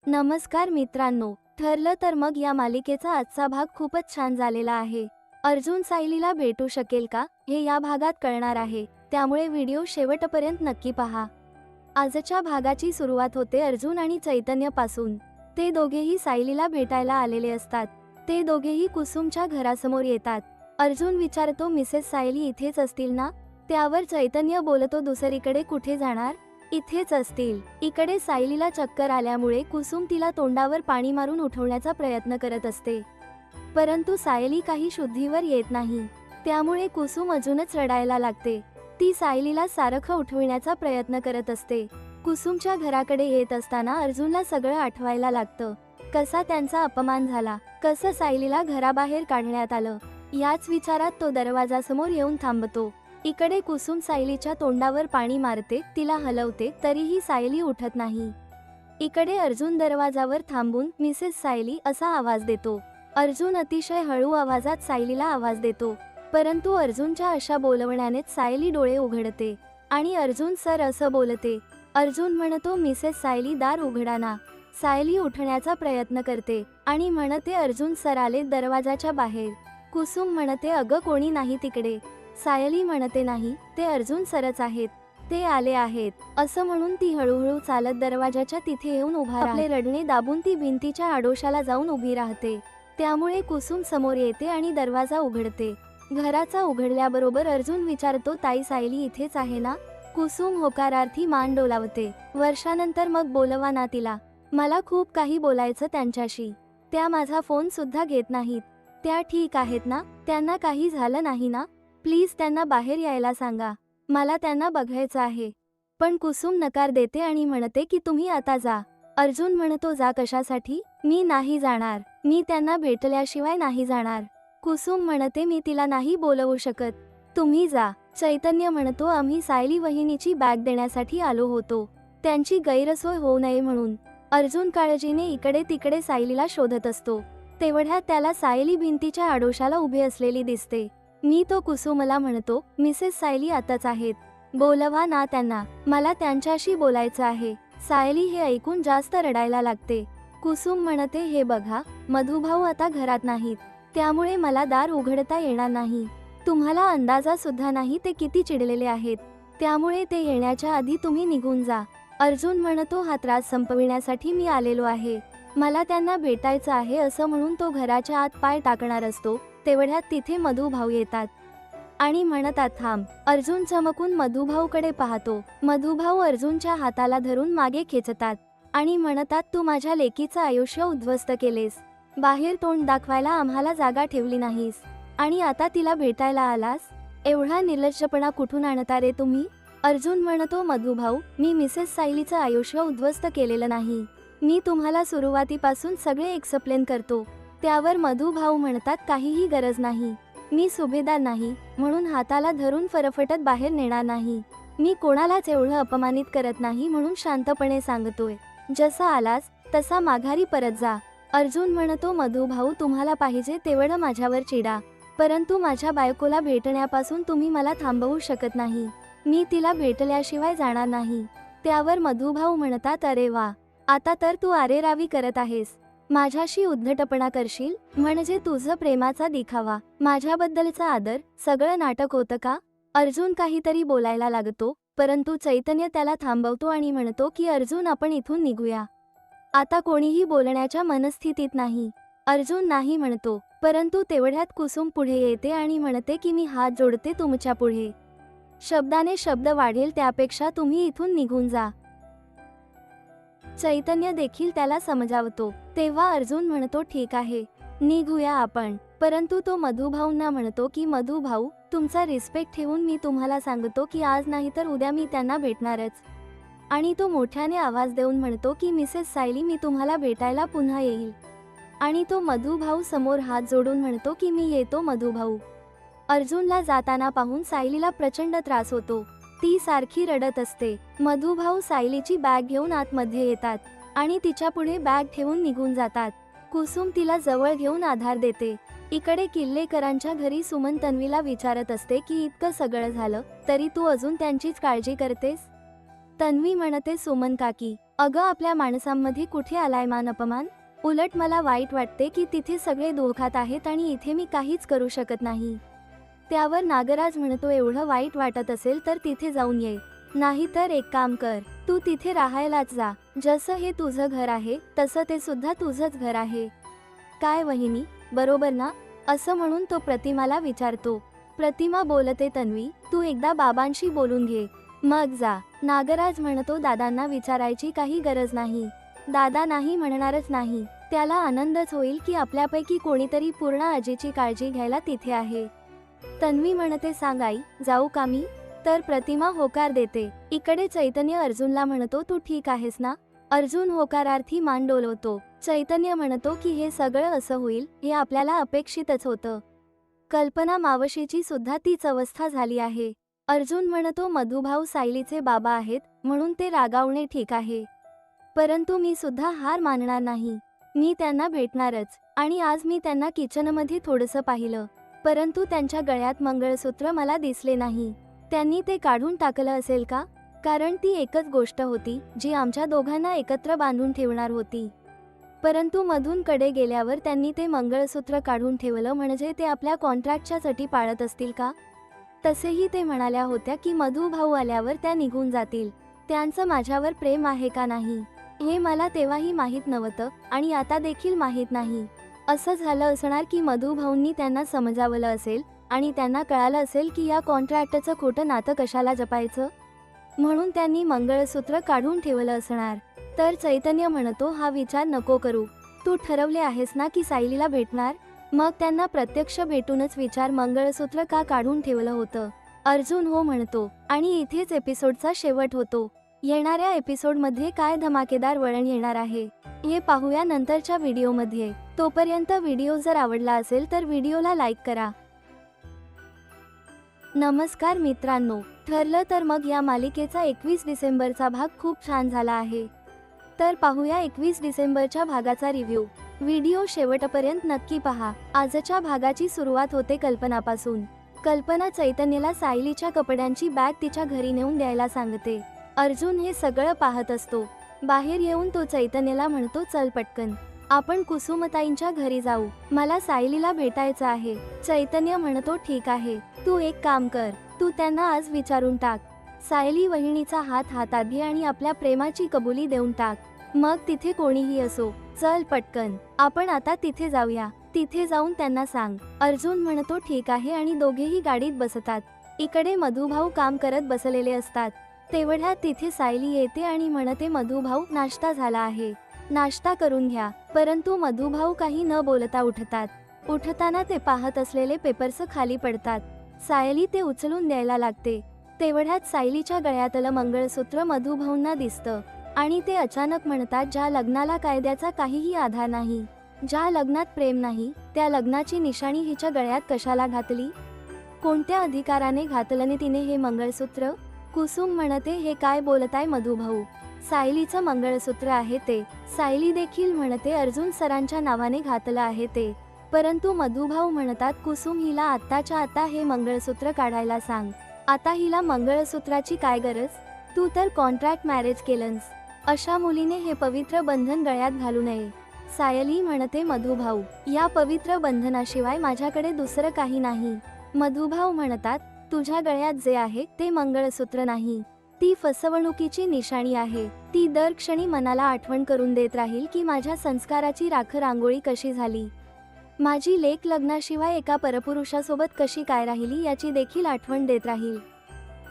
नमस्कार मित्रांनो, ठरलं तर मग या मालिकेचा आजचा भाग खूपच छान झालेला आहे। अर्जुन सायलीला भेटू शकेल का हे या भागात कळणार आहे, त्यामुळे व्हिडिओ शेवटपर्यंत नक्की पहा। आजच्या भागाची सुरुवात होते अर्जुन आणि चैतन्य पासून। ते दोघेही सायलीला भेटायला आलेले असतात। ते दोघेही कुसुमच्या घरासमोर येतात। अर्जुन विचारतो, मिसेस सायली इथेच असतील ना? त्यावर चैतन्य बोलतो, दुसरीकडे कुठे जाणार, इथेच असतील। इकडे सायलीला चक्कर आल्यामुळे कुसुम तिला तोंडावर पाणी मारून उठवण्याचा प्रयत्न करत असते, परंतु सायली काही शुद्धीवर येत नाही। त्यामुळे कुसुम अजूनच रडायला लागते। ती सायलीला सारखं उठविण्याचा प्रयत्न करत असते। कुसुमच्या घराकडे येत असताना अर्जुनला सगळं आठवायला लागतं। कसा त्यांचा अपमान झाला, कसं सायलीला घराबाहेर काढण्यात आलं, याच विचारात तो दरवाजासमोर येऊन थांबतो। इकडे कुसुम सायलीच्या तोंडावर पाणी मारते, तिला हलवते, तरीही सायली उठत नाही। इकडे अर्जुन दरवाजावर थांबून मिसेस सायली असा आवाज देतो। अर्जुन अतिशय हळू आवाजात सायलीला आवाज देतो, परंतु अर्जुनच्या अशा बोलवण्यानेच सायली डोळे उघडते आणि अर्जुन सर असं बोलते। अर्जुन म्हणतो, मिसेस सायली दार उघडा ना। सायली उठण्याचा प्रयत्न करते आणि म्हणते, अर्जुन सर आले दरवाजाच्या बाहेर। कुसुम म्हणते, अगं कोणी नाही तिकडे। सायली म्हणते, नाही, ते अर्जुन सरच आहेत, ते आले आहेत। असं म्हणून ती हळूहळू चालत दरवाजाच्या तिथे येऊन उभा राहते। आपले रडणे दाबून ती भिंतीच्या आडोशाला जाऊन उभी राहते। त्यामुळे कुसुम समोर येते आणि दरवाजा उघडते। घराचा उघडल्याबरोबर अर्जुन विचारतो, ताई सायली इथेच आहे ना? कुसुम होकारार्थी मान डोलावते। वर्षानंतर मग बोलवा ना तिला, मला खूप काही बोलायचं त्यांच्याशी। त्या माझा फोन सुद्धा घेत नाहीत। त्या ठीक आहेत ना? त्यांना काही झालं नाही ना? प्लीज त्यांना बाहेर यायला सांगा, मला त्यांना बघायचं आहे। पण कुसुम नकार देते आणि म्हणते की तुम्ही आता जा। अर्जुन म्हणतो, जा कशासाठी? मी नाही जाणार, मी त्यांना भेटल्याशिवाय नाही जाणार। कुसुम म्हणते, मी तिला नाही बोलवू शकत, तुम्ही जा। चैतन्य म्हणतो, आम्ही सायली वहिनीची बॅग देण्यासाठी आलो होतो, त्यांची गैरसोय होऊ नये म्हणून। अर्जुन काळजीने इकडे तिकडे सायलीला शोधत असतो। तेवढ्यात त्याला सायली भिंतीच्या आडोशाला उभी असलेली दिसते। मी तो कुसुमला म्हणतो, मिसेस सायली आताच आहेत, बोलवा ना त्यांना, मला त्यांच्याशी बोलायचं आहे। सायली हे ऐकून जास्त रडायला लागते। कुसुम म्हणते, हे बघा, मधुभाऊ आता घरात नाहीत, त्यामुळे मला दार उघडता येणार नाही। तुम्हाला अंदाजा सुद्धा नाही ते किती चिडलेले आहेत, त्यामुळे ते येण्याच्या आधी तुम्ही निघून जा। अर्जुन म्हणतो, हा त्रास संपविण्यासाठी मी आलेलो आहे, मला त्यांना भेटायचं आहे। असं म्हणून तो घराच्या आत पाय टाकणार असतो, तेवढ्यात तिथे मधुभाऊ येतात आणि म्हणतात, थांब। अर्जुन चमकून मधुभाऊकडे पाहतो। मधुभाऊ अर्जुनच्या हाताला धरून मागे खेचतात आणि म्हणतात, तू माझ्या लेकीचं आयुष्य उद्ध्वस्त केलेस, बाहेर तोंड दाखवायला आम्हाला जागा ठेवली नाहीस आणि आता तिला भेटायला आलास, एवढा निर्लज्जपणा कुठून आणता रे तुम्ही? अर्जुन म्हणतो, मधुभाऊ, मी मिसेस सायलीचं आयुष्य उद्ध्वस्त केलेलं नाही, मी तुम्हाला सुरुवातीपासून सगळे एक्सप्लेन करतो। त्यावर मधुभाऊ म्हणतात, काहीही गरज नाही, मी सुभेदार नाही म्हणून हाताला धरून फरफटत बाहेर नेणार नाही, मी कोणालाच एवढं अपमानित करत नाही म्हणून शांतपणे सांगतोय, जसा आलास तसा माघारी परत जा। अर्जुन म्हणतो, मधुभाऊ, तुम्हाला पाहिजे तेवढं माझ्यावर चिडा, परंतु माझ्या बायकोला भेटण्यापासून तुम्ही मला थांबवू शकत नाही, मी तिला भेटल्याशिवाय जाणार नाही। त्यावर मधुभाऊ म्हणतात, अरे वा, आता तर तू आरेरावी करत आहेस, माझ्याशी उद्धटपणा करशील म्हणजे तुझं प्रेमाचा दिखावा, माझ्याबद्दलचा आदर, सगळं नाटक होतं का? अर्जुन काहीतरी बोलायला लागतो, परंतु चैतन्य त्याला थांबवतो आणि म्हणतो की अर्जुन, आपण इथून निघूया, आता कोणीही बोलण्याच्या मनस्थितीत नाही। अर्जुन नाही म्हणतो, परंतु तेवढ्यात कुसुम पुढे येते आणि म्हणते की मी हात जोडते तुमच्या पुढे, शब्दाने शब्द वाढेल त्यापेक्षा तुम्ही इथून निघून जा। चैतन्य देखील त्याला समजावतो। तेव्हा अर्जुन म्हणतो, ठीक आहे, निघूया आपण। परंतु तो मधुभाऊंना म्हणतो की मधुभाऊ, तुमचा रिस्पेक्ट ठेवून मी तुम्हाला सांगतो की आज नाही तर उद्या मी त्यांना भेटणारच। आणि तो मोठ्याने आवाज देऊन म्हणतो की मिसेस सायली, मी तुम्हाला भेटायला पुन्हा येईल। आणि तो मधुभाऊ समोर हात जोडून म्हणतो की मी येतो मधुभाऊ। अर्जुनला जाताना पाहून सायलीला प्रचंड त्रास होतो, ती सारखी रडत असते। मधुभाऊ सायलीची बॅग घेऊन आतमध्ये येतात आणि तिच्या पुढे बॅग ठेवून निघून जातात। कुसुम तिला जवळ घेऊन आधार देते। इकडे किल्लेकरांच्या घरी सुमन तन्वीला विचारत असते की इतकं सगळं झालं तरी तू अजून त्यांचीच काळजी करतेस? तन्वी म्हणते, सुमन काकी, अगं आपल्या माणसांमध्ये कुठे आलाय मान अपमान? उलट मला वाईट वाटते की तिथे सगळे दुःखात आहेत आणि इथे मी काहीच करू शकत नाही. त्यावर नागराज म्हणतो एवढं वाईट वाटत असेल तर तिथे जाऊन ये. नाहीतर एक काम कर, तू तिथे राहायलाच जा. जसं हे तुझं घर आहे तसं ते सुद्धा तुझंच घर आहे. काय वहिनी, बरोबर ना? असं म्हणून तो प्रतिमाला विचारतो. प्रतिमा बोलते तन्वी, तू एकदा बाबांशी बोलून घे, मग जा. नागराज म्हणतो दादांना विचारायची काही गरज नाही. दादा नाही म्हणणारच नाही. त्याला आनंदच होईल की आपल्यापैकी कोणीतरी पूर्ण आजीची काळजी घ्यायला तिथे आहे. तन्वी म्हणते सांग आई, जाऊ का मी? तर प्रतिमा होकार देते. इकडे चैतन्य अर्जुनला म्हणतो तू ठीक आहेस ना? अर्जुन होकारार्थी मान डोलवतो. चैतन्य म्हणतो की हे सगळं असं होईल हे आपल्याला अपेक्षितच होतं. कल्पना मावशीची सुद्धा तीच अवस्था झाली आहे. अर्जुन म्हणतो मधुभाऊ सायलीचे बाबा आहेत म्हणून ते रागावणे ठीक आहे, परंतु मी सुद्धा हार मानणार नाही. मी त्यांना भेटणारच. आणि आज मी त्यांना किचनमध्ये थोडंसं पाहिलं, परंतु त्यांच्या गळ्यात मंगळसूत्र मला दिसले नाही. त्यांनी ते काढून टाकलं असेल का? कारण ती एकच गोष्ट होती जी आमच्या दोघांना एकत्र बांधून ठेवणार होती. परंतु मधून कडे गेल्यावर त्यांनी ते मंगळसूत्र काढून ठेवलं म्हणजे ते आपल्या कॉन्ट्रॅक्टच्या अटी पाळत असतील का? तसेही ते म्हणाल्या होत्या की मधू भाऊ आल्यावर त्या निघून जातील. त्यांचं माझ्यावर प्रेम आहे का नाही हे मला तेव्हाही माहीत नव्हतं आणि आता देखील माहीत नाही. असं झालं असणार की मधू भाऊंनी त्यांना समजावलं असेल आणि त्यांना कळालं असेल की या कॉन्ट्रॅक्टचं खोटं नातं कशाला जपायचं, म्हणून त्यांनी मंगळसूत्र काढून ठेवलं असणार. तर चैतन्य म्हणतो हा विचार नको करू. तू ठरवले आहेस ना की सायलीला भेटणार, मग त्यांना प्रत्यक्ष भेटूनच विचार मंगळसूत्र का काढून ठेवलं होतं. अर्जुन हो म्हणतो आणि इथेच एपिसोडचा शेवट होतो. येणाऱ्या एपिसोडमध्ये काय धमाकेदार वळण येणार आहे हे पाहूया नंतरच्या व्हिडिओमध्ये. तोपर्यंत व्हिडिओ जर आवडला असेल तर व्हिडिओला लाईक करा. नमस्कार मित्रांनो, ठरलं तर मग या मालिकेचा 21 डिसेंबरचा भाग खूप छान झाला आहे. तर पाहूया 21 डिसेंबरच्या भागाचा रिव्ह्यू. व्हिडिओ शेवटपर्यंत नक्की पहा. आजच्या भागाची सुरुवात होते कल्पनापासून. कल्पना चैतन्यला सायलीच्या कपड्यांची बॅग तिच्या घरी नेऊन द्यायला सांगते. अर्जुन हे सगळं पाहत असतो. बाहेर येऊन तो चैतन्यला म्हणतो चल पटकन आपण कुसुमताईंच्या घरी जाऊ, मला सायलीला भेटायचं आहे. चैतन्य म्हणतो ठीक आहे, तू एक काम कर, तू त्यांना आज विचारून टाक. सायली वहिनीचा हात हातात घे आणि आपल्या प्रेमाची कबुली देऊन टाक. मग तिथे कोणीही असो, चल पटकन आपण आता तिथे जाऊया. तिथे जाऊन त्यांना सांग. अर्जुन म्हणतो ठीक आहे आणि दोघेही गाडीत बसतात. इकडे मधुभाऊ काम करत बसलेले असतात. तेवढ्यात तिथे सायली येते आणि म्हणते मधुभाऊ नाश्ता झाला आहे, नाश्ता करून घ्या. परंतु मधुभाऊ काही न बोलता उठतात. उठताना ते पाहत असलेले पेपर्स खाली पडतात. सायली ते उचलून द्यायला लागते. तेवढ्यात सायलीच्या गळ्यातलं मंगळसूत्र मधुभाऊंना दिसतं आणि ते अचानक म्हणतात ज्या लग्नाला कायद्याचा काहीही आधार नाही, ज्या लग्नात प्रेम नाही, त्या लग्नाची निशाणी हिच्या गळ्यात कशाला घातली? कोणत्या अधिकाराने घातलंने तिने हे मंगळसूत्र? कुसुम म्हणते हे काय बोलताय मधुभाऊ, सायलीचं मंगळसूत्र आहे ते. सायली देखील म्हणते अर्जुन सरांच्या नावाने घातलं आहे ते. परंतु मधुभाऊ म्हणतात कुसुम हिला आत्ताच्या आता हे मंगळसूत्र काढायला सांग. आता हिला मंगळसूत्राची काय गरज? तू तर कॉन्ट्रॅक्ट मॅरेज केलंस, अशा मुलीने हे पवित्र बंधन गळ्यात घालू नये. सायली म्हणते मधुभाऊ या पवित्र बंधनाशिवाय माझ्याकडे दुसरं काही नाही. मधुभाऊ म्हणतात तुझ्या गळ्यात जे आहे ते मंगळसूत्र नाही, ती फसवणुकीची निशाणी आहे. ती दर क्षणी मनाला आठवण करून देत राहील की माझ्या संस्काराची राखर रांगोळी कशी झाली, माझी लेक लग्नाशिवाय एका परपुरुषासोबत कशी काय राहिली याची देखील आठवण देत राहील.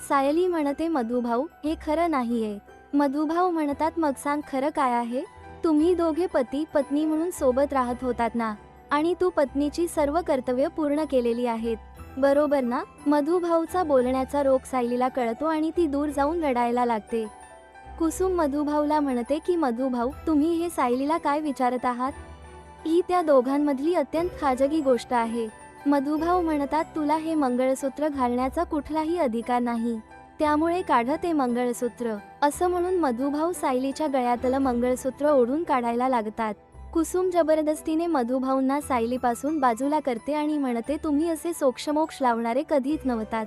सायली म्हणते मधुभाऊ हे खरं नाहीये. मधुभाऊ म्हणतात मग सांग खरं काय आहे? तुम्ही दोघे पती पत्नी म्हणून सोबत राहत होतात ना, आणि तू पत्नीची सर्व कर्तव्य पूर्ण केलेली आहेत, बरोबर ना? मधुभाऊचा बोलण्याचा रोग सायलीला कळतो आणि ती दूर जाऊन रडायला लागते. कुसुम मधुभाऊला म्हणते की मधुभाऊ तुम्ही हे सायलीला काय विचारत आहात? ही त्या दोघांमधली अत्यंत खाजगी गोष्ट आहे. मधुभाऊ म्हणतात तुला हे मंगळसूत्र घालण्याचा कुठलाही अधिकार नाही, त्यामुळे काढ ते मंगळसूत्र. असं म्हणून मधुभाऊ सायलीच्या गळ्यातलं मंगळसूत्र ओढून काढायला लागतात. कुसुम जबरदस्तीने मधुभाऊंना सायलीपासून बाजूला करते आणि म्हणते तुम्ही असे सोक्षमोक्ष लावणारे कधीच नव्हतात.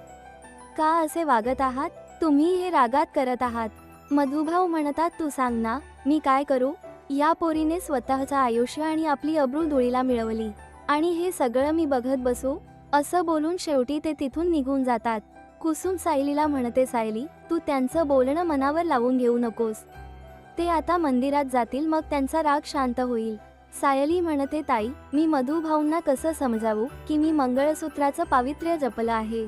का असे वागत आहात? तुम्ही हे रागात करत आहात. मधुभाऊ म्हणतात, तू सांग ना, मी काय करू? या पोरीने स्वतःचं आयुष्य आणि आपली अब्रू धुळीला मिळवली आणि हे सगळं मी बघत बसू? असं बोलून शेवटी ते तिथून निघून जातात. कुसुम सायलीला म्हणते, सायली, तू त्यांचं बोलणं मनावर लावून घेऊ नकोस. ते आता मंदिरात जातील, मग त्यांचा राग शांत होईल. सायली म्हणते, ताई, मी मधुभाऊंना कसं समजावू की मी मंगळसूत्राचं पावित्र्य जपलं आहे.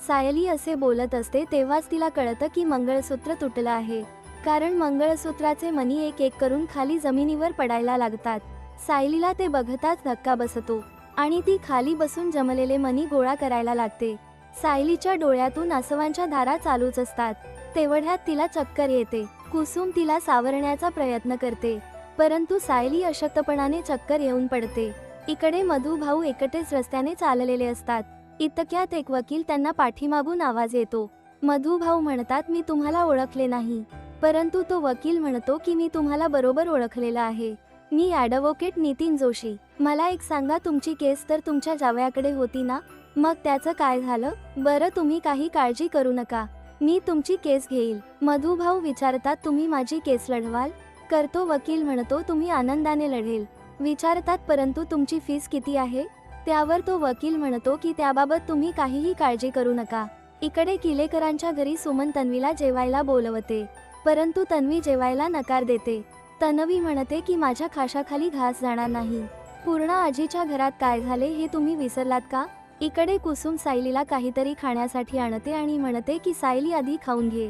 सायली असे बोलत असते तेव्हाच तिला कळतं की मंगळसूत्र तुटलं आहे, कारण मंगळसूत्राचे मणी एक एक करून खाली जमिनीवर पडायला लागतात. सायलीला ते बघताच धक्का बसतो आणि ती खाली बसून जमलेले मणी गोळा करायला लागते. सायलीच्या डोळ्यातून आसवांच्या धारा चालूच असतात. तेवढ्यात तिला चक्कर येते. कुसुम तिला सावरण्याचा प्रयत्न करते, परंतु सायली अशक्तपणाने चक्कर येऊन पडते. इकडे मधुभाऊ एकटेच रस्त्याने चाललेले असतात. इतक्यात एक वकील त्यांना पाठीमागून आवाज येतो. मधुभाऊ म्हणतात, मी तुम्हाला ओळखले नाही. परंतु तो वकील म्हणतो की मी तुम्हाला बरोबर ओळखलेलं आहे. मी ॲडव्होकेट नितीन जोशी. मला एक सांगा, तुमची केस तर तुमच्या जावयाकडे होती ना? मग त्याचं काय झालं? बरं, तुम्ही काही काळजी करू नका, मी तुमची केस घेईल. मधुभाऊ विचारतात, तुम्ही माझी केस लढवाल? करतो वकील म्हणतो, तुम्ही आनंदाने लढेल. विचारतात, परंतु तुमची फीस किती आहे? त्यावर तो वकील म्हणतो की त्याबाबत तुम्ही काहीही काळजी करू नका. इकडे किलेकरांच्या घरी सुमन तन्वीला जेवायला बोलवते, परंतु तन्वी जेवायला नकार देते. तन्वी म्हणते की माझ्या खाशाखाली घास जाणार नाही. पूर्ण आजीच्या घरात काय झाले हे तुम्ही विसरलात का? इकडे कुसुम सायलीला काहीतरी खाण्यासाठी आणते आणि म्हणते की सायली, आधी खाऊन घे.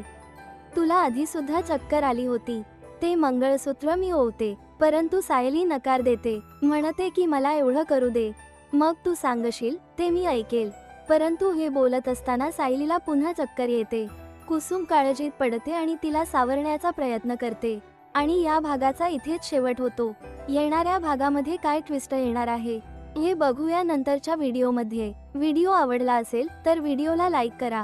तुला आधी सुद्धा चक्कर आली होती. ते मंगळसूत्र मी ओवते. परंतु सायली नकार देते, म्हणते की मला एवढं करू दे, मग तू सांगशील ते मी ऐकेल. परंतु हे बोलत असताना सायलीला पुन्हा चक्कर येते. कुसुम काळजीत पडते आणि तिला सावरण्याचा प्रयत्न करते आणि या भागाचा इथेच शेवट होतो. येणाऱ्या भागामध्ये काय ट्विस्ट येणार आहे हे बघूया नंतरच्या व्हिडिओमध्ये. व्हिडिओ आवडला असेल तर व्हिडिओला लाईक करा.